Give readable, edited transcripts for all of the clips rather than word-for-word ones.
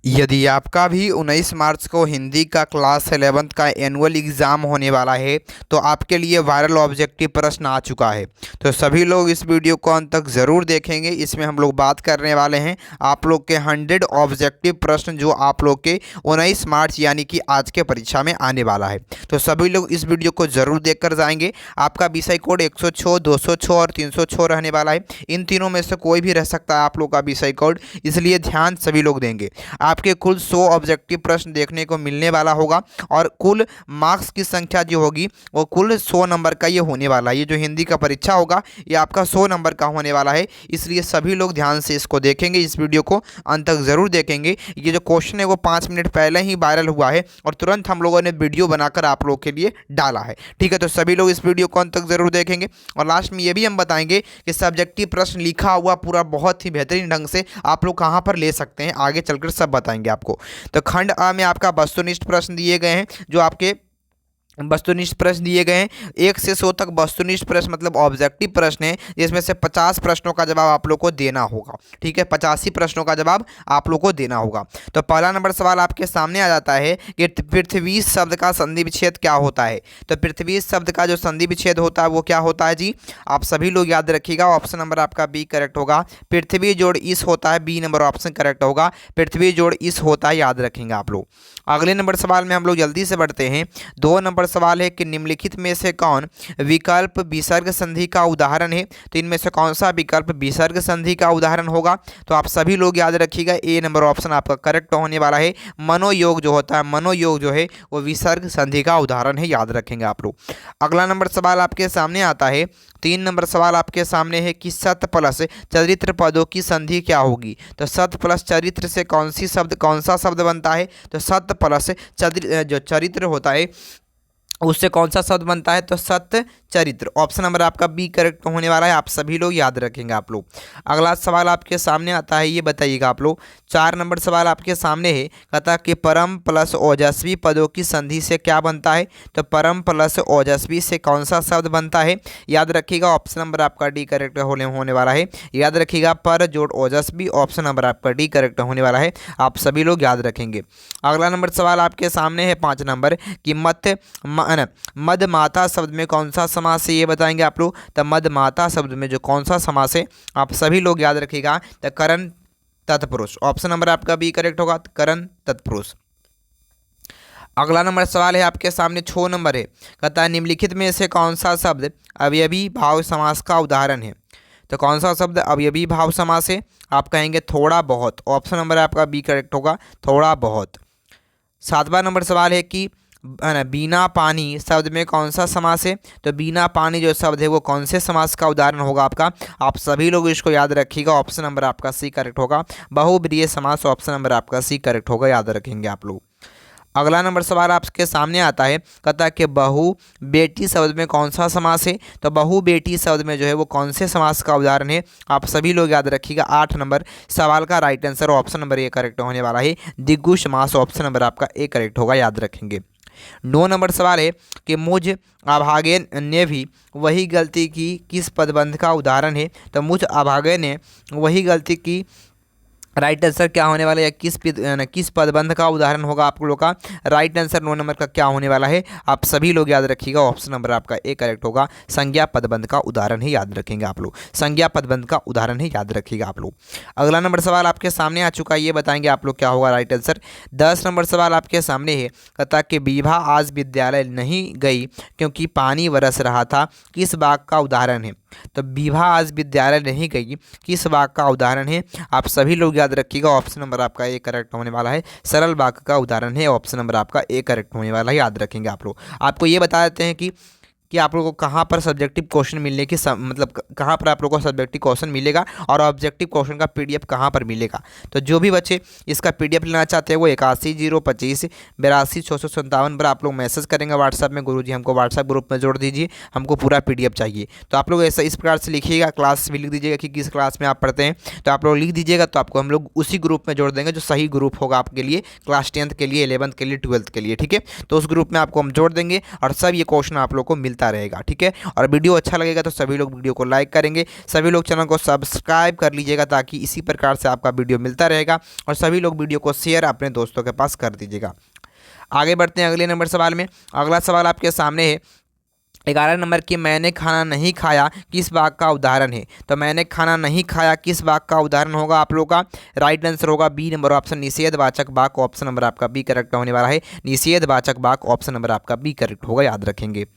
यदि आपका भी 19 मार्च को हिंदी का क्लास 11th का एनुअल एग्ज़ाम होने वाला है तो आपके लिए वायरल ऑब्जेक्टिव प्रश्न आ चुका है। तो सभी लोग इस वीडियो को अंत तक ज़रूर देखेंगे। इसमें हम लोग बात करने वाले हैं आप लोग के 100 ऑब्जेक्टिव प्रश्न जो आप लोग के 19 मार्च यानी कि आज के परीक्षा में आने वाला है। तो सभी लोग इस वीडियो को ज़रूर देख कर जाएंगे। आपका विषय कोड 106, 206 और 306 रहने वाला है। इन तीनों में से कोई भी रह सकता है आप लोग का विषय कोड, इसलिए ध्यान सभी लोग देंगे। आपके कुल 100 ऑब्जेक्टिव प्रश्न देखने को मिलने वाला होगा और कुल मार्क्स की संख्या जो होगी वो कुल 100 नंबर का ये होने वाला है। ये जो हिंदी का परीक्षा होगा ये आपका 100 नंबर का होने वाला है, इसलिए सभी लोग ध्यान से इसको देखेंगे, इस वीडियो को अंत तक ज़रूर देखेंगे। ये जो क्वेश्चन है वो 5 मिनट पहले ही वायरल हुआ है और तुरंत हम लोगों ने वीडियो बनाकर आप लोग के लिए डाला है। ठीक है, तो सभी लोग इस वीडियो को अंत तक ज़रूर देखेंगे और लास्ट में ये भी हम बताएंगे कि सब्जेक्टिव प्रश्न लिखा हुआ पूरा बहुत ही बेहतरीन ढंग से आप लोग कहाँ पर ले सकते हैं, आगे चलकर सब बताएंगे आपको। तो खंड अ में आपका वस्तुनिष्ठ प्रश्न दिए गए हैं, जो आपके वस्तुनिष्ठ प्रश्न दिए गए हैं। 1 से 100 तक वस्तुनिष्ठ प्रश्न मतलब ऑब्जेक्टिव प्रश्न है, जिसमें से 50 प्रश्नों का जवाब आप लोग को देना होगा। ठीक है, 85 प्रश्नों का जवाब आप लोग को देना होगा। तो पहला नंबर सवाल आपके सामने आ जाता है कि पृथ्वी शब्द का संधि विच्छेद क्या होता है। तो पृथ्वी शब्द का जो संधि विच्छेद होता है वो क्या होता है जी, आप सभी लोग याद रखिएगा। ऑप्शन नंबर आपका बी करेक्ट होगा। पृथ्वी जोड़ इस होता है, बी नंबर ऑप्शन करेक्ट होगा। पृथ्वी जोड़ इस होता है, याद रखेंगे आप लोग। अगले नंबर सवाल में हम लोग जल्दी से बढ़ते हैं। 2 नंबर सवाल है कि निम्नलिखित में से कौन विकल्प विसर्ग संधि का उदाहरण है। तो इनमें से कौन सा विकल्प विसर्ग संधि का उदाहरण होगा। तो आप सभी लोग याद रखिएगा, ए नंबर ऑप्शन आपका करेक्ट होने वाला है। मनोयोग जो होता है, मनोयोग जो है वो विसर्ग संधि का उदाहरण है, याद रखेंगे आप लोग। अगला नंबर सवाल आपके सामने आता है। 3 नंबर सवाल आपके सामने है कि सत प्लस चरित्र पदों की संधि क्या होगी। तो सत प्लस चरित्र से कौन सा शब्द बनता है। तो सत प्लस जो चरित्र होता है उससे कौन सा शब्द बनता है। तो सत्य चरित्र, ऑप्शन नंबर आपका बी करेक्ट होने वाला है। आप सभी लोग याद रखेंगे आप लोग। अगला सवाल आपके सामने आता है, ये बताइएगा आप लोग। 4 नंबर सवाल आपके सामने है, कहता कि परम प्लस ओजस्वी पदों की संधि से क्या बनता है। तो परम प्लस ओजस्वी से कौन सा शब्द बनता है, याद रखिएगा। ऑप्शन नंबर आपका डी करेक्ट होने वाला है, याद रखिएगा। पर जोड़ ओजस्वी, ऑप्शन नंबर आपका डी करेक्ट होने वाला है, आप सभी लोग याद रखेंगे। अगला नंबर सवाल आपके सामने है 5 नंबर कि मदमाता शब्द में कौन सा समास है, ये बताएंगे आप लोग। तो मदमाता शब्द में जो कौन सा समास है आप सभी लोग याद रखिएगा। तो करण तत्पुरुष, ऑप्शन नंबर आपका बी करेक्ट होगा, करण तत्पुरुष। अगला नंबर सवाल है आपके सामने 6 नंबर है, कहता है निम्नलिखित में से कौन सा शब्द अवयवी भाव समास का उदाहरण है। तो कौन सा शब्द अवयवी भाव समास है, आप कहेंगे थोड़ा बहुत, ऑप्शन नंबर आपका बी करेक्ट होगा, थोड़ा बहुत। 7वां नंबर सवाल है कि बिना पानी शब्द में कौन सा समास है। तो बिना पानी जो शब्द है वो कौन से समास का उदाहरण होगा आपका, आप सभी लोग इसको याद रखिएगा। ऑप्शन नंबर आपका सी करेक्ट होगा, बहुब्रीहि समास, ऑप्शन नंबर आपका सी करेक्ट होगा, याद रखेंगे आप लोग। अगला नंबर सवाल आपके सामने आता है, कहता है कि बहु बेटी शब्द में कौन सा समास है। तो बहु बेटी शब्द में जो है वो कौन से समास का उदाहरण है, आप सभी लोग याद रखिएगा। 8 नंबर सवाल का right answer option number A correct होने वाला है, दिग्गु समास, ऑप्शन नंबर आपका ए करेक्ट होगा, याद रखेंगे। 9 नंबर सवाल है कि मुझ अभागे ने भी वही गलती की किस पदबंध का उदाहरण है। तो मुझ अभागे ने वही गलती की, राइट आंसर क्या होने वाला है, या किस पदबंध का उदाहरण होगा आप लोगों का। राइट आंसर 9 नंबर का क्या होने वाला है, आप सभी लोग याद रखिएगा। ऑप्शन नंबर आपका ए करेक्ट होगा, संज्ञा पदबंध का उदाहरण है, याद रखेंगे आप लोग। संज्ञा पदबंध का उदाहरण है, याद रखिएगा आप लोग। अगला नंबर सवाल आपके सामने आ चुका है, ये बताएंगे आप लोग क्या होगा राइट आंसर। 10 नंबर सवाल आपके सामने है, कहता कि विभा आज विद्यालय नहीं गई क्योंकि पानी बरस रहा था, किस वाक्य का उदाहरण है। तो विभा आज विद्यालय नहीं गई किस वाक्य का उदाहरण है, आप सभी लोग याद रखिएगा। ऑप्शन नंबर आपका ए करेक्ट होने वाला है, सरल वाक्य का उदाहरण है, ऑप्शन नंबर आपका ए करेक्ट होने वाला है, याद रखेंगे आप लोग। आपको ये बता देते हैं कि आप लोगों को कहाँ पर सब्जेक्टिव क्वेश्चन मिलने की मतलब कहाँ पर आप लोगों को सब्जेक्टिव क्वेश्चन मिलेगा और ऑब्जेक्टिव क्वेश्चन का पीडीएफ कहाँ पर मिलेगा। तो जो भी बच्चे इसका पीडीएफ लेना चाहते हैं वो 81 025 82 657 पर आप लोग मैसेज करेंगे व्हाट्सएप में, गुरुजी हमको व्हाट्सएप ग्रुप में जोड़ दीजिए, हमको पूरा पीडीएफ चाहिए। तो आप लोग ऐसा इस प्रकार से लिखिएगा, क्लास भी लिख दीजिएगा कि किस क्लास में आप पढ़ते हैं। तो आप लोग लिख दीजिएगा तो आपको हम लोग उसी ग्रुप में जोड़ देंगे जो सही ग्रुप होगा आपके लिए, क्लास 10th के लिए, 11th के लिए, 12th के लिए। ठीक है, तो उस ग्रुप में आपको हम जोड़ देंगे और सब ये क्वेश्चन आप लोग को मिलता मिलता रहेगा। ठीक है, और वीडियो अच्छा लगेगा तो सभी लोग वीडियो को लाइक करेंगे, सभी लोग चैनल को सब्सक्राइब कर लीजिएगा ताकि इसी प्रकार से आपका वीडियो मिलता रहेगा, और सभी लोग वीडियो को शेयर अपने दोस्तों के पास कर दीजिएगा। आगे बढ़ते हैं अगले नंबर सवाल में। अगला सवाल आपके सामने है 11 नंबर की, मैंने खाना नहीं खाया किस वाक्य का उदाहरण है। तो मैंने खाना नहीं खाया किस वाक्य का उदाहरण होगा आप लोग का? राइट आंसर होगा बी नंबर ऑप्शन, निषेधवाचक वाक्य। ऑप्शन नंबर आपका बी करेक्ट होने वाला है, निषेधवाचक वाक्य। ऑप्शन नंबर आपका बी करेक्ट होगा, याद रखेंगे।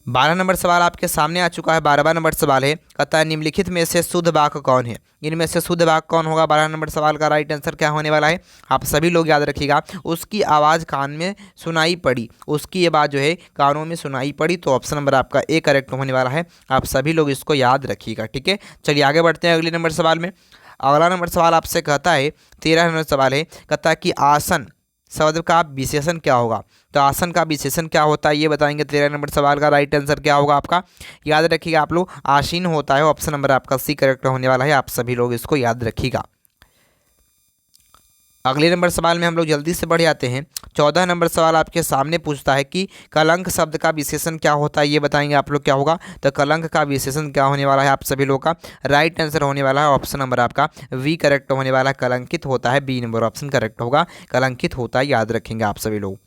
12 नंबर सवाल आपके सामने आ चुका है। 12वां नंबर सवाल है, कहता है निम्नलिखित में से शुद्ध वाक्य कौन है। इनमें से शुद्ध वाक्य कौन होगा? 12 नंबर सवाल का राइट आंसर क्या होने वाला है? आप सभी लोग याद रखिएगा। उसकी आवाज़ कान में सुनाई पड़ी, उसकी आवाज़ जो है कानों में सुनाई पड़ी। तो ऑप्शन नंबर आपका ए करेक्ट होने वाला है, आप सभी लोग इसको याद रखिएगा। ठीक है, चलिए आगे बढ़ते हैं अगले नंबर सवाल में। अगला नंबर सवाल आपसे कहता है 13 नंबर सवाल है, कहता है कि आसन शब्द का विशेषण क्या होगा। तो आसन का विशेषण क्या होता है ये बताएंगे। 13 नंबर सवाल का राइट आंसर क्या होगा आपका? याद रखिएगा आप लोग, आसीन होता है। ऑप्शन नंबर आपका सी करेक्ट होने वाला है, आप सभी लोग इसको याद रखिएगा। अगले नंबर सवाल में हम लोग जल्दी से बढ़ जाते हैं। 14 नंबर सवाल आपके सामने पूछता है कि कलंक शब्द का विशेषण क्या होता है ये बताएंगे आप लोग क्या होगा। तो कलंक का विशेषण क्या होने वाला है आप सभी लोग का? राइट आंसर होने वाला है ऑप्शन नंबर आपका वी करेक्ट होने वाला है, कलंकित होता है। बी नंबर ऑप्शन करेक्ट होगा, कलंकित होता है, याद रखेंगे आप सभी लोग।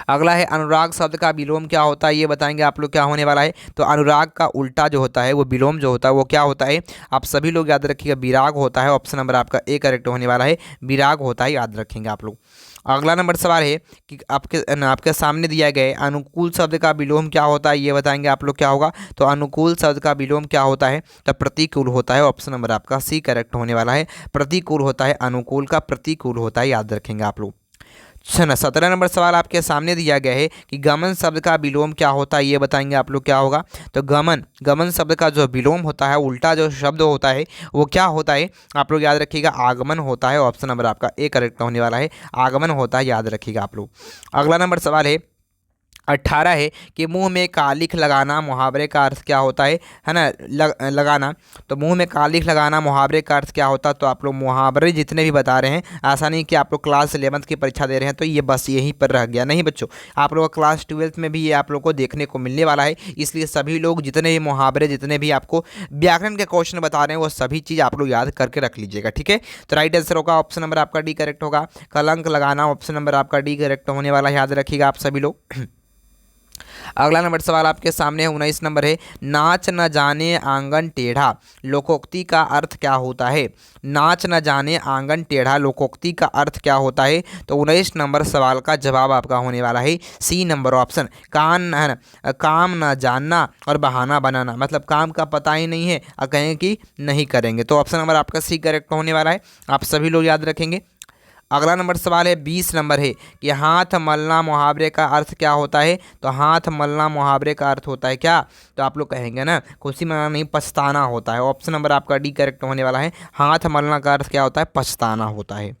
अगला है अनुराग शब्द का विलोम क्या होता है ये बताएंगे आप लोग क्या होने वाला है। तो अनुराग का उल्टा जो होता है वो विलोम जो होता है वो क्या होता है आप सभी लोग याद रखिएगा, विराग होता है। ऑप्शन नंबर आपका ए करेक्ट होने वाला है, विराग होता है, याद रखेंगे आप लोग। अगला नंबर सवाल है कि आपके सामने दिया गया अनुकूल शब्द का विलोम क्या होता है ये बताएंगे आप लोग क्या होगा। तो अनुकूल शब्द का विलोम क्या होता है? तो प्रतिकूल होता है। ऑप्शन नंबर आपका सी करेक्ट होने वाला है, प्रतिकूल होता है, अनुकूल का प्रतिकूल होता है, याद रखेंगे आप लोग। 17 नंबर सवाल आपके सामने दिया गया है कि गमन शब्द का विलोम क्या होता है ये बताएंगे आप लोग क्या होगा। तो गमन शब्द का जो विलोम होता है, उल्टा जो शब्द होता है वो क्या होता है आप लोग याद रखिएगा, आगमन होता है। ऑप्शन नंबर आपका ए करेक्ट होने वाला है, आगमन होता है, याद रखिएगा आप लोग। अगला नंबर सवाल है 18 है कि मुंह में कालिख लगाना मुहावरे का अर्थ क्या होता है ना? लगाना। तो मुंह में कालिख लगाना मुहावरे का अर्थ क्या होता है? तो आप लोग मुहावरे जितने भी बता रहे हैं, ऐसा नहीं कि आप लोग क्लास 11th की परीक्षा दे रहे हैं तो ये बस यहीं पर रह गया, नहीं बच्चों। आप लोग क्लास 12th में भी ये आप लोग को देखने को मिलने वाला है। इसलिए सभी लोग जितने भी मुहावरे, जितने भी आपको व्याकरण के क्वेश्चन बता रहे हैं वो सभी चीज़ आप लोग याद करके रख लीजिएगा। ठीक है, तो राइट आंसर होगा ऑप्शन नंबर आपका डी करेक्ट होगा, कलंक लगाना। ऑप्शन नंबर आपका डी करेक्ट होने वाला है, याद रखिएगा आप सभी लोग। अगला नंबर सवाल आपके सामने 19 नंबर है, नाच न जाने आंगन टेढ़ा लोकोक्ति का अर्थ क्या होता है। नाच न जाने आंगन टेढ़ा लोकोक्ति का अर्थ क्या होता है? तो 19 नंबर सवाल का जवाब आपका होने वाला है सी नंबर ऑप्शन, काम न जानना और बहाना बनाना। मतलब काम का पता ही नहीं है और कहेंगे कि नहीं करेंगे। तो ऑप्शन नंबर आपका सी करेक्ट होने वाला है, आप सभी लोग याद रखेंगे। अगला नंबर सवाल है 20 नंबर है कि हाथ मलना मुहावरे का अर्थ क्या होता है। तो हाथ मलना मुहावरे का अर्थ होता है क्या? तो आप लोग कहेंगे ना, खुशी मनाना नहीं, पछताना होता है। ऑप्शन नंबर आपका डी करेक्ट होने वाला है, हाथ मलना का अर्थ क्या होता है? पछताना होता है।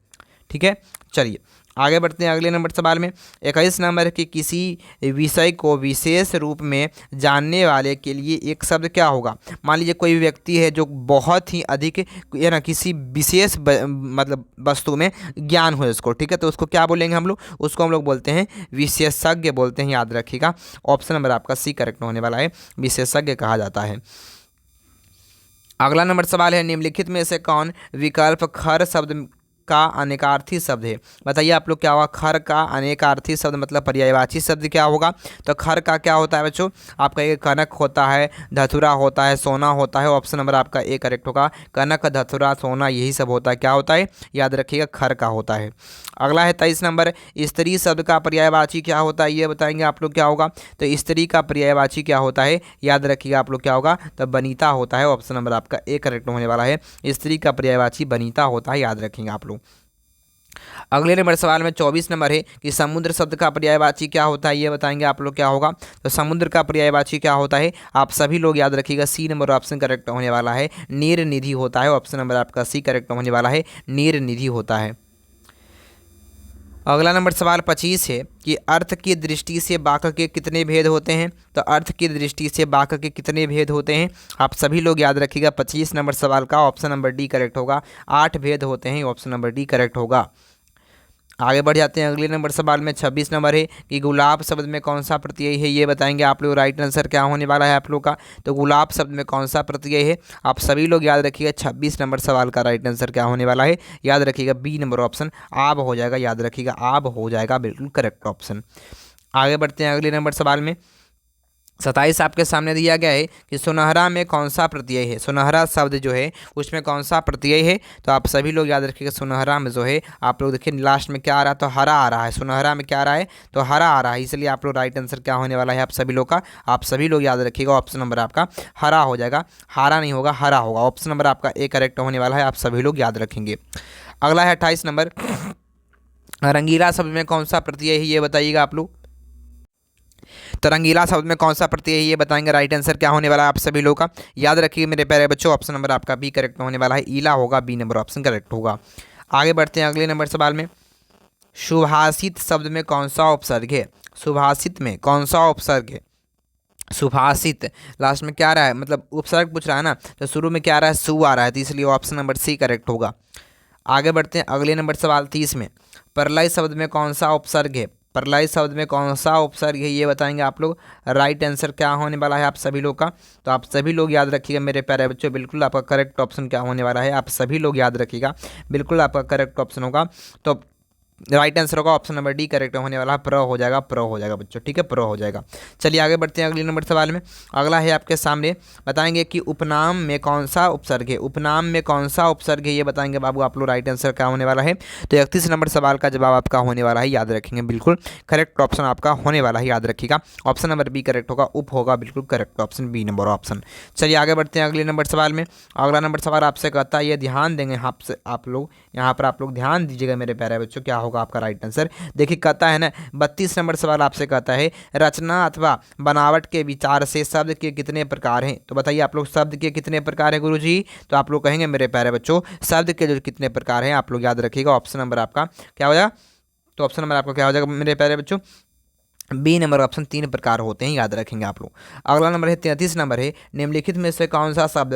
ठीक है, चलिए आगे बढ़ते हैं अगले नंबर सवाल में। 21 नंबर के किसी विषय को विशेष रूप में जानने वाले के लिए एक शब्द क्या होगा। मान लीजिए कोई व्यक्ति है जो बहुत ही अधिक है ना किसी विशेष मतलब वस्तु में ज्ञान हो इसको, ठीक है, तो उसको क्या बोलेंगे हम लोग? उसको हम लोग बोलते हैं विशेषज्ञ बोलते हैं, याद रखिएगा। ऑप्शन नंबर आपका सी करेक्ट होने वाला है, विशेषज्ञ कहा जाता है। अगला नंबर सवाल है निम्नलिखित में से कौन विकल्प खर शब्द का अनेकार्थी शब्द है। बताइए आप लोग क्या होगा? खर का अनेकार्थी शब्द मतलब पर्यायवाची शब्द क्या होगा? तो खर का क्या होता है बच्चों? आपका ये कनक होता है, धतुरा होता है, सोना होता है। ऑप्शन नंबर आपका ए करेक्ट होगा, कनक, धतुरा, सोना यही सब होता है। क्या होता है? याद रखिएगा, खर का होता है। अगला है 23 नंबर, स्त्री शब्द का पर्यायवाची क्या होता है ये बताएंगे आप लोग क्या होगा। तो स्त्री का पर्यायवाची क्या होता है? याद रखिएगा आप लोग क्या होगा? तो बनीता होता है। ऑप्शन नंबर आपका ए करेक्ट होने वाला है, स्त्री का पर्यायवाची बनीता होता है, याद रखेंगे आप लोग। अगले नंबर सवाल में 24 नंबर है कि समुद्र शब्द का पर्यायवाची क्या होता है ये बताएंगे आप लोग क्या होगा। तो समुद्र का पर्यायवाची क्या होता है आप सभी लोग याद रखिएगा, सी नंबर ऑप्शन करेक्ट होने वाला है, नीर निधि होता है। ऑप्शन नंबर आपका सी करेक्ट होने वाला है, नीर निधि होता है। अगला नंबर सवाल 25 है कि अर्थ की दृष्टि से वाक्य के कितने भेद होते हैं। तो अर्थ की दृष्टि से वाक्य के कितने भेद होते हैं आप सभी लोग याद रखिएगा। 25 नंबर सवाल का ऑप्शन नंबर डी करेक्ट होगा, 8 भेद होते हैं। ऑप्शन नंबर डी करेक्ट होगा। आगे बढ़ जाते हैं अगले नंबर सवाल में। 26 नंबर है कि गुलाब शब्द में कौन सा प्रत्यय है, ये बताएंगे आप लोग। राइट आंसर क्या होने वाला है आप लोग का, तो गुलाब शब्द में कौन सा प्रत्यय है, आप सभी लोग याद रखिएगा। 26 नंबर सवाल का राइट आंसर क्या होने वाला है, याद रखिएगा बी नंबर ऑप्शन आब हो जाएगा, याद रखिएगा आब हो जाएगा, बिल्कुल करेक्ट ऑप्शन। आगे बढ़ते हैं अगले नंबर सवाल में। 27 आपके सामने दिया गया है कि सुनहरा में कौन सा प्रत्यय है, सुनहरा शब्द जो है उसमें कौन सा प्रत्यय है, तो आप सभी लोग याद रखिएगा। सुनहरा में जो है आप लोग देखिए लास्ट में क्या आ रहा है, तो हरा आ रहा है। सुनहरा में क्या आ रहा है, तो हरा आ रहा है, इसलिए आप लोग राइट आंसर क्या होने वाला है आप सभी लोग का, आप सभी लोग याद रखिएगा ऑप्शन नंबर आपका हरा हो जाएगा, हारा नहीं होगा, हरा होगा। ऑप्शन नंबर आपका ए करेक्ट होने वाला है, आप सभी लोग याद रखेंगे। अगला है 28 नंबर, रंगीला शब्द में कौन सा प्रत्यय है, ये बताइएगा आप लोग। तो रंगीला शब्द में कौन सा प्रत्यय है, ये बताएंगे। राइट आंसर क्या होने वाला है आप सभी लोगों का, याद रखिए मेरे प्यारे बच्चों। ऑप्शन नंबर आपका बी करेक्ट होने वाला है, ईला होगा, बी नंबर ऑप्शन करेक्ट होगा। आगे बढ़ते हैं अगले नंबर सवाल में। सुभाषित शब्द में कौन सा उपसर्ग है, सुभाषित में कौन सा उपसर्ग है, सुभाषित लास्ट में क्या आ रहा है, मतलब उपसर्ग पूछ रहा है ना, तो शुरू में क्या आ रहा है, सु आ रहा है, तो इसलिए ऑप्शन नंबर सी करेक्ट होगा। आगे बढ़ते हैं अगले नंबर सवाल 30 में। प्रलय शब्द में कौन सा उपसर्ग है, प्रलय शब्द में कौन सा उपसर्ग है, ये बताएंगे आप लोग। राइट आंसर क्या होने वाला है आप सभी लोग का, तो आप सभी लोग याद रखिएगा मेरे प्यारे बच्चों, बिल्कुल आपका करेक्ट ऑप्शन क्या होने वाला है आप सभी लोग याद रखिएगा, बिल्कुल आपका करेक्ट ऑप्शन होगा। तो राइट आंसर होगा ऑप्शन नंबर डी करेक्ट होने वाला, प्र हो जाएगा, प्र हो जाएगा बच्चों, ठीक है, प्र हो जाएगा। चलिए आगे बढ़ते हैं अगले नंबर सवाल में। अगला है आपके सामने, बताएंगे कि उपनाम में कौन सा उपसर्ग है, उपनाम में कौन सा उपसर्ग है, ये बताएंगे बाबू आप लोग। राइट आंसर क्या होने वाला है, तो 31 नंबर सवाल का जवाब आपका होने वाला है, याद रखेंगे, बिल्कुल करेक्ट ऑप्शन आपका होने वाला है, याद रखिएगा। ऑप्शन नंबर बी करेक्ट होगा, उप होगा, बिल्कुल correct option B number option. चलिए आगे बढ़ते हैं अगले नंबर सवाल में। अगला नंबर सवाल आपसे कहता है, ये ध्यान देंगे आपसे, आप लोग यहाँ पर आप लोग ध्यान दीजिएगा मेरे प्यारे बच्चों, क्या होगा आपका राइट आंसर। देखिए कहता है ना, 32 नंबर सवाल आपसे कहता है, रचना अथवा बनावट के विचार से शब्द के कितने प्रकार हैं, तो बताइए आप लोग शब्द के कितने प्रकार हैं गुरुजी, तो आप लोग कहेंगे मेरे प्यारे बच्चों शब्द के जो कितने प्रकार हैं आप लोग याद रखिएगा। ऑप्शन नंबर आपका क्या हो जाएगा, तो ऑप्शन नंबर आपका क्या हो जाएगा मेरे प्यारे बच्चों, बी नंबर ऑप्शन 3 प्रकार होते हैं, याद रखेंगे आप लोग। अगला नंबर है 33 नंबर है, निम्नलिखित में से कौन सा शब्द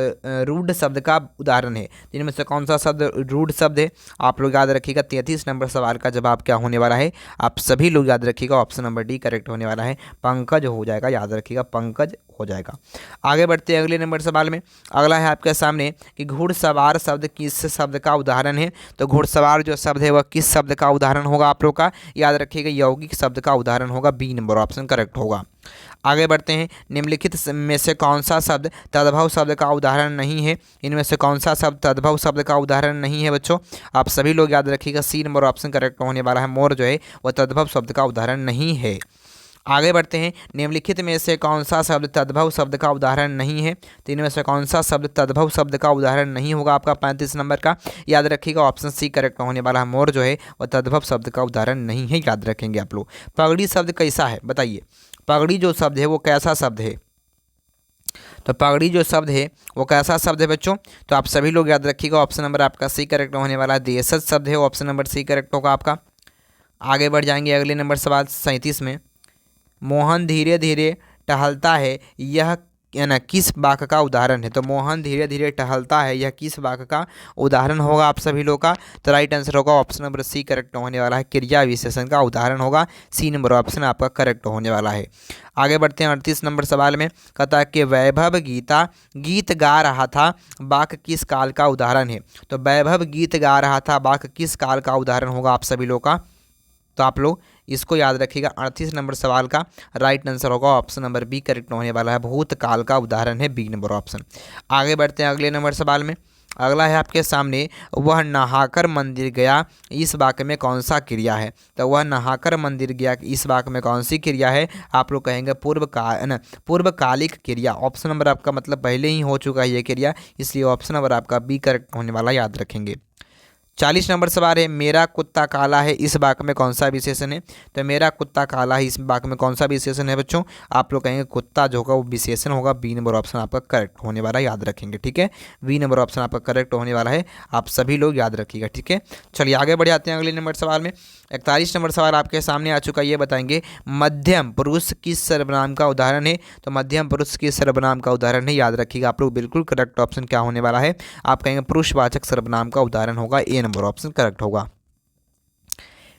रूढ़ शब्द का उदाहरण है, इनमें से कौन सा शब्द रूढ़ शब्द है, आप लोग याद रखिएगा। 33 नंबर सवाल का जवाब क्या होने वाला है, आप सभी लोग याद रखिएगा, ऑप्शन नंबर डी करेक्ट होने वाला है, पंकज हो जाएगा, याद रखिएगा पंकज हो जाएगा। आगे बढ़ते हैं अगले नंबर सवाल में। अगला है आपके सामने कि घुड़सवार शब्द किस शब्द का उदाहरण है, तो घुड़सवार जो शब्द है वह किस शब्द का उदाहरण होगा आप लोग का, याद रखिएगा यौगिक शब्द का उदाहरण होगा, बी नंबर ऑप्शन करेक्ट होगा। आगे बढ़ते हैं, निम्नलिखित में से कौन सा शब्द तद्भव शब्द का उदाहरण नहीं है, इनमें से कौन सा शब्द तद्भव शब्द का उदाहरण नहीं है बच्चों, आप सभी लोग याद रखिएगा सी नंबर ऑप्शन करेक्ट होने वाला है, मोर जो है वह तद्भव शब्द का उदाहरण नहीं है। आगे बढ़ते हैं, निम्नलिखित में से कौन सा शब्द तद्भव शब्द का उदाहरण नहीं है, तो इनमें से कौन सा शब्द तद्भव शब्द का उदाहरण नहीं होगा आपका 35 नंबर का, याद रखिएगा ऑप्शन सी करेक्ट होने वाला है, मोर जो है वह तद्भव शब्द का उदाहरण नहीं है, याद रखेंगे आप लोग। पगड़ी शब्द कैसा है बताइए, पगड़ी जो शब्द है वो कैसा शब्द है, तो पगड़ी जो शब्द है वो कैसा शब्द है बच्चों, तो आप सभी लोग याद रखिएगा ऑप्शन नंबर आपका सी करेक्ट होने वाला है, देशज शब्द है, ऑप्शन नंबर सी करेक्ट होगा आपका। आगे बढ़ जाएंगे अगले नंबर सवाल 37 में। मोहन धीरे धीरे टहलता है, यह ना किस वाक्य का उदाहरण है, तो मोहन धीरे धीरे टहलता है यह किस वाक्य का उदाहरण होगा आप सभी लोग का, तो राइट आंसर होगा ऑप्शन नंबर सी करेक्ट होने वाला है, क्रिया विशेषण का उदाहरण होगा, सी नंबर ऑप्शन आपका करेक्ट होने वाला है। आगे बढ़ते हैं 38 नंबर सवाल में। कहता है कि वैभव गीता गीत गा रहा था, वाक्य किस काल का उदाहरण है, तो वैभव गीत गा रहा था वाक्य किस काल का उदाहरण होगा आप सभी लोग का, तो आप लोग इसको याद रखिएगा। 38 नंबर सवाल का राइट आंसर होगा ऑप्शन नंबर बी करेक्ट होने वाला है, भूतकाल का उदाहरण है, बी नंबर ऑप्शन। आगे बढ़ते हैं अगले नंबर सवाल में। अगला है आपके सामने, वह नहाकर मंदिर गया, इस वाक्य में कौन सा क्रिया है, तो वह नहाकर मंदिर गया इस वाक्य में कौन सी क्रिया है, आप लोग कहेंगे पूर्वकालिक क्रिया, ऑप्शन नंबर आपका मतलब पहले ही हो चुका है ये क्रिया, इसलिए ऑप्शन नंबर आपका बी करेक्ट होने वाला, याद रखेंगे। 40 नंबर सवाल है, मेरा कुत्ता काला है इस वाक्य में कौन सा विशेषण है, तो मेरा कुत्ता काला है इस वाक्य में कौन सा विशेषण है बच्चों, आप लोग कहेंगे कुत्ता जो होगा वो विशेषण होगा, बी नंबर ऑप्शन आपका करेक्ट होने वाला है, याद रखेंगे, ठीक है, बी नंबर ऑप्शन आपका करेक्ट होने वाला है, आप सभी लोग याद रखिएगा, ठीक है। चलिए आगे बढ़ जाते हैं अगले नंबर सवाल में। 41 नंबर सवाल आपके सामने आ चुका है, ये बताएंगे मध्यम पुरुष किस सर्वनाम का उदाहरण है, तो मध्यम पुरुष किस सर्वनाम का उदाहरण है, याद रखिएगा आप लोग, बिल्कुल करेक्ट ऑप्शन क्या होने वाला है, आप कहेंगे पुरुषवाचक सर्वनाम का उदाहरण होगा, ए नंबर ऑप्शन करेक्ट होगा।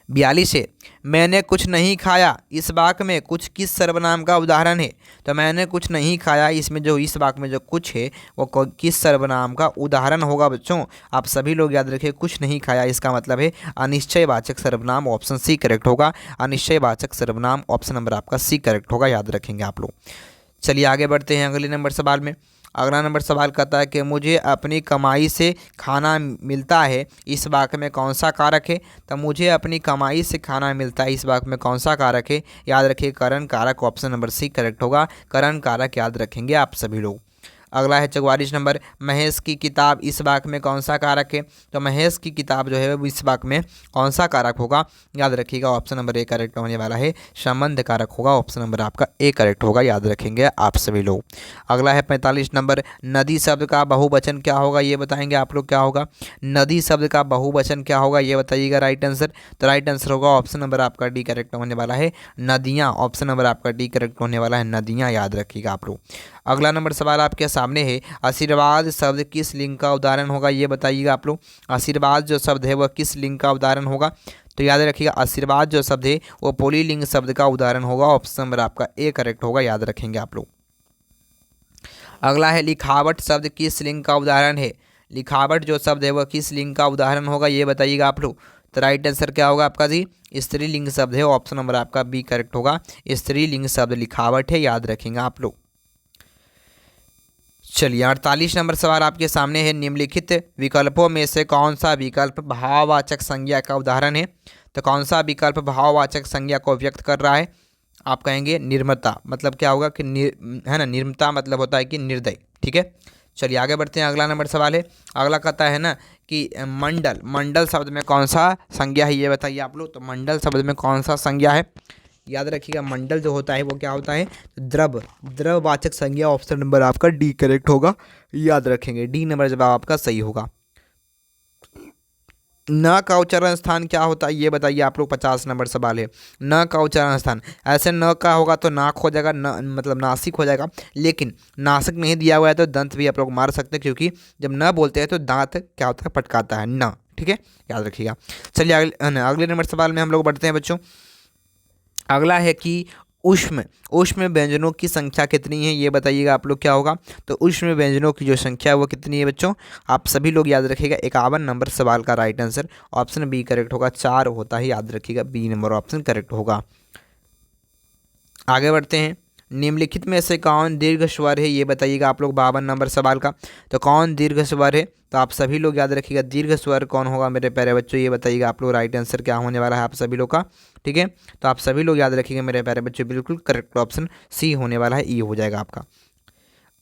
42 है, मैंने कुछ नहीं खाया इस वाक्य में कुछ किस सर्वनाम का उदाहरण है? तो मैंने कुछ नहीं खाया, इसमें जो इस वाक्य में जो कुछ है वो किस सर्वनाम का उदाहरण होगा बच्चों? आप सभी लोग याद रखिए, कुछ नहीं खाया इसका मतलब है अनिश्चयवाचक सर्वनाम, ऑप्शन सी करेक्ट होगा। अनिश्चयवाचक सर्वनाम ऑप्शन नंबर आपका सी करेक्ट होगा, याद रखेंगे आप लोग। चलिए आगे बढ़ते हैं अगले नंबर सवाल में। अगला नंबर सवाल कहता है कि मुझे अपनी कमाई से खाना मिलता है, इस वाक्य में कौन सा कारक है? तो मुझे अपनी कमाई से खाना मिलता है, इस वाक्य में कौन सा कारक है? याद रखिए करण कारक, ऑप्शन नंबर सी करेक्ट होगा। करण कारक याद रखेंगे आप सभी लोग। अगला है 44 नंबर, महेश की किताब इस वाक्य में कौन सा कारक है? तो महेश की किताब जो है वो इस वाक्य में कौन सा कारक होगा? याद रखिएगा ऑप्शन नंबर ए करेक्ट होने वाला है, संबंध कारक होगा। ऑप्शन नंबर आपका ए करेक्ट होगा, याद रखेंगे आप सभी लोग। अगला है 45 नंबर, नदी शब्द का बहुवचन क्या होगा ये बताएंगे आप लोग, क्या होगा? नदी शब्द का बहुवचन क्या होगा ये बताइएगा राइट आंसर। तो राइट आंसर होगा ऑप्शन नंबर आपका डी करेक्ट होने वाला है, नदियाँ। ऑप्शन नंबर आपका डी करेक्ट होने वाला है, नदियाँ, याद रखिएगा आप लोग। अगला नंबर सवाल आपके सामने है, आशीर्वाद शब्द किस लिंग का उदाहरण होगा ये बताइएगा आप लोग। आशीर्वाद जो शब्द है वह किस लिंग का उदाहरण होगा? तो याद रखिएगा आशीर्वाद जो शब्द है वो पुल्लिंग शब्द का उदाहरण होगा। ऑप्शन नंबर आपका ए करेक्ट होगा, याद रखेंगे आप लोग। अगला है, लिखावट शब्द किस लिंग का उदाहरण है? लिखावट जो शब्द है वह किस लिंग का उदाहरण होगा ये बताइएगा आप लोग। तो राइट आंसर क्या होगा आपका जी? स्त्रीलिंग शब्द है। ऑप्शन नंबर आपका बी करेक्ट होगा, स्त्रीलिंग शब्द लिखावट है, याद रखेंगे आप लोग। चलिए 48 नंबर सवाल आपके सामने है, निम्नलिखित विकल्पों में से कौन सा विकल्प भाववाचक संज्ञा का उदाहरण है? तो कौन सा विकल्प भाववाचक संज्ञा को व्यक्त कर रहा है? आप कहेंगे निर्मता, मतलब क्या होगा कि है ना, निर्मता मतलब होता है कि निर्दय। ठीक है, चलिए आगे बढ़ते हैं। अगला नंबर सवाल है, अगला कहता है ना कि मंडल, मंडल शब्द में कौन सा संज्ञा है ये बताइए आप लोग। तो मंडल शब्द में कौन सा संज्ञा है? याद रखिएगा मंडल जो होता है वो क्या होता है? द्रव, द्रववाचक संज्ञा। ऑप्शन नंबर आपका डी करेक्ट होगा, याद रखेंगे। डी नंबर जवाब आपका सही होगा। न का उच्चारण स्थान क्या होता है ये बताइए आप लोग। 50 नंबर सवाल है, न का उच्चारण स्थान। ऐसे न का होगा तो नाक हो जाएगा, न मतलब नासिक हो जाएगा, लेकिन नासिक नहीं दिया हुआ है तो दंत भी आप लोग मार सकते हैं, क्योंकि जब न बोलते हैं तो दांत क्या होता है? पटकाता है न। ठीक है, याद रखिएगा। चलिए अगले नंबर सवाल में हम लोग बढ़ते हैं बच्चों। अगला है कि ऊष्म, ऊष्म व्यंजनों की संख्या कितनी है ये बताइएगा आप लोग, क्या होगा? तो ऊष्म व्यंजनों की जो संख्या है वो कितनी है बच्चों? आप सभी लोग याद रखिएगा 51 नंबर सवाल का right answer option B correct होगा, 4 होता है, याद रखिएगा बी नंबर ऑप्शन करेक्ट होगा। आगे बढ़ते हैं, निम्नलिखित में से कौन दीर्घ स्वर है ये बताइएगा आप लोग। 52 नंबर सवाल का, तो कौन दीर्घ स्वर है? तो आप सभी लोग याद रखिएगा दीर्घ स्वर कौन होगा मेरे प्यारे बच्चों, ये बताइएगा आप लोग। राइट आंसर क्या होने वाला है आप सभी लोग का? ठीक है, तो आप सभी लोग याद रखिएगा मेरे प्यारे बच्चों, बिल्कुल करेक्ट ऑप्शन सी होने वाला है, ई हो जाएगा आपका।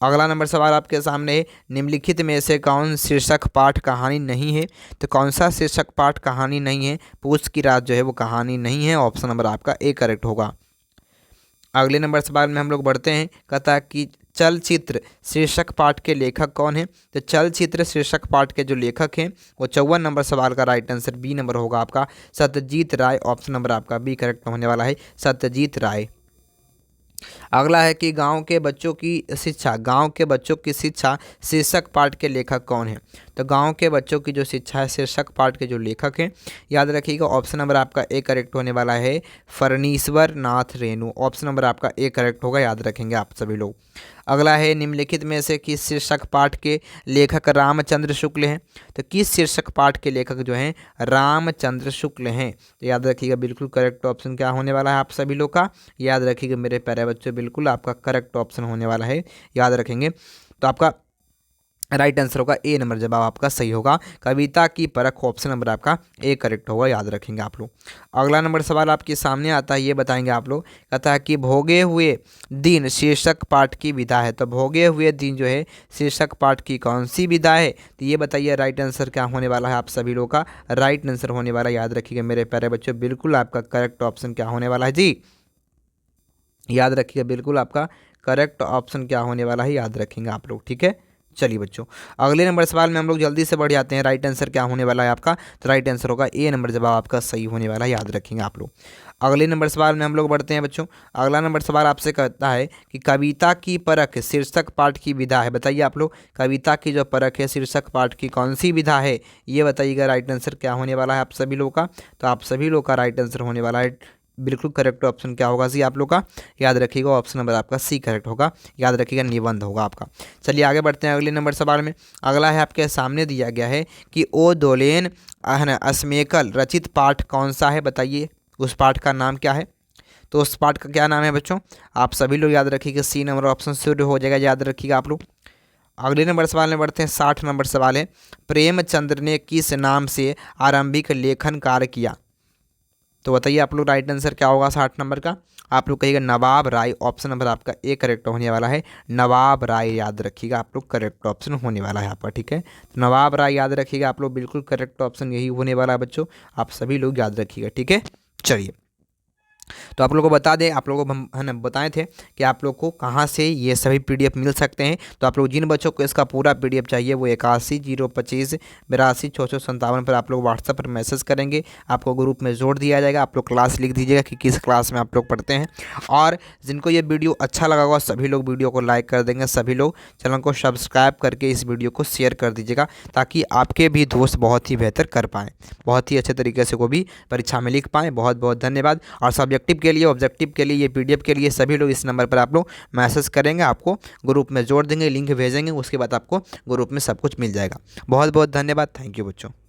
अगला नंबर सवाल आपके सामने है, निम्नलिखित में से कौन शीर्षक पाठ कहानी नहीं है? तो कौन सा शीर्षक पाठ कहानी नहीं है? पूछ की रात जो है वो कहानी नहीं है। ऑप्शन नंबर आपका ए करेक्ट होगा। अगले नंबर सवाल में हम लोग बढ़ते हैं, कहता है कि चलचित्र शीर्षक पाठ के लेखक कौन है? तो चलचित्र शीर्षक पाठ के जो लेखक हैं वो 54 नंबर सवाल का राइट आंसर बी नंबर होगा आपका, सत्यजीत राय। ऑप्शन नंबर आपका बी करेक्ट होने वाला है, सत्यजीत राय। अगला है कि गांव के बच्चों की शिक्षा, गांव के बच्चों की शिक्षा शीर्षक पाठ के लेखक कौन है? तो गांव के बच्चों की जो शिक्षा है शीर्षक पाठ के जो लेखक हैं, याद रखिएगा ऑप्शन नंबर आपका ए करेक्ट होने वाला है, फणीश्वर नाथ रेणु। ऑप्शन नंबर आपका ए करेक्ट होगा, याद रखेंगे आप सभी लोग। अगला है, निम्नलिखित में से किस शीर्षक पाठ के लेखक रामचंद्र शुक्ल हैं? तो किस शीर्षक पाठ के लेखक जो हैं रामचंद्र शुक्ल हैं? तो याद रखिएगा बिल्कुल करेक्ट ऑप्शन क्या होने वाला है आप सभी लोग का? याद रखिएगा मेरे प्यारे बच्चों, बिल्कुल आपका करेक्ट ऑप्शन होने वाला है, याद रखेंगे। तो आपका राइट आंसर होगा ए नंबर जवाब आपका सही होगा, कविता की परख। ऑप्शन नंबर आपका ए करेक्ट होगा, याद रखेंगे आप लोग। अगला नंबर सवाल आपके सामने आता है, ये बताएंगे आप लोग। कहता है कि भोगे हुए दिन शीर्षक पाठ की विधा है। तो भोगे हुए दिन जो है शीर्षक पाठ की कौन सी विधा है? तो ये बताइए राइट आंसर क्या होने वाला है आप सभी लोग का? राइट आंसर होने वाला, याद रखिएगा मेरे प्यारे बच्चों, बिल्कुल आपका करेक्ट ऑप्शन क्या होने वाला है जी? याद रखिएगा बिल्कुल आपका करेक्ट ऑप्शन क्या होने वाला है, याद रखेंगे आप लोग। ठीक है, चलिए बच्चों, अगले नंबर सवाल में हम लोग जल्दी से बढ़ जाते हैं। राइट आंसर क्या होने वाला है आपका? तो राइट आंसर होगा ए नंबर जवाब आपका सही होने वाला है, याद रखेंगे आप लोग। अगले नंबर सवाल में हम लोग बढ़ते हैं बच्चों। अगला नंबर सवाल आपसे कहता है कि कविता की परख शीर्षक पाठ की विधा है। बताइए आप लोग, कविता की जो परख है शीर्षक पाठ की कौन सी विधा है, ये बताइएगा। राइट आंसर क्या होने वाला है आप सभी लोग का? तो आप सभी लोग का राइट आंसर होने वाला है, बिल्कुल करेक्ट ऑप्शन क्या होगा? सी आप लोग का, याद रखिएगा ऑप्शन नंबर आपका सी करेक्ट होगा, याद रखिएगा निबंध होगा आपका। चलिए आगे बढ़ते हैं अगले नंबर सवाल में। अगला है आपके सामने दिया गया है कि ओ दोलेन अस्मेकल रचित पाठ कौन सा है? बताइए उस पाठ का नाम क्या है? तो उस पाठ का क्या नाम है बच्चों? आप सभी लोग याद रखिएगा, सी नंबर ऑप्शन शुरू हो जाएगा, याद रखिएगा आप लोग। अगले नंबर सवाल में बढ़ते हैं। 60 नंबर सवाल है, प्रेमचंद्र ने किस नाम से आरंभिक लेखन कार्य किया? तो बताइए आप लोग राइट आंसर क्या होगा 60 नंबर का? आप लोग कहिएगा नवाब राय, ऑप्शन नंबर आपका ए करेक्ट होने वाला है, नवाब राय याद रखिएगा आप लोग, करेक्ट ऑप्शन होने वाला है आपका, ठीक है। तो नवाब राय याद रखिएगा आप लोग, बिल्कुल करेक्ट ऑप्शन यही होने वाला है बच्चों, आप सभी लोग याद रखिएगा, ठीक है। चलिए, तो आप लोगों को बता दें, आप लोगों को हम है ना बताए थे कि आप लोग को कहाँ से ये सभी पीडीएफ मिल सकते हैं। तो आप लोग जिन बच्चों को इसका पूरा पीडीएफ चाहिए वो 81 025 82 657 पर आप लोग व्हाट्सएप पर मैसेज करेंगे, आपको ग्रुप में जोड़ दिया जाएगा। आप लोग क्लास लिख दीजिएगा कि किस क्लास में आप लोग पढ़ते हैं। और जिनको ये वीडियो अच्छा लगा होगा सभी लोग वीडियो को लाइक कर देंगे, सभी लोग चैनल को सब्सक्राइब करके इस वीडियो को शेयर कर दीजिएगा, ताकि आपके भी दोस्त बहुत ही बेहतर कर पाएँ, बहुत ही अच्छे तरीके से को भी परीक्षा में लिख पाएँ। बहुत बहुत धन्यवाद। और सब्जेक्टिव के लिए, ऑब्जेक्टिव के लिए, ये पीडीएफ के लिए सभी लोग इस नंबर पर आप लोग मैसेज करेंगे, आपको ग्रुप में जोड़ देंगे, लिंक भेजेंगे, उसके बाद आपको ग्रुप में सब कुछ मिल जाएगा। बहुत बहुत धन्यवाद, थैंक यू बच्चों।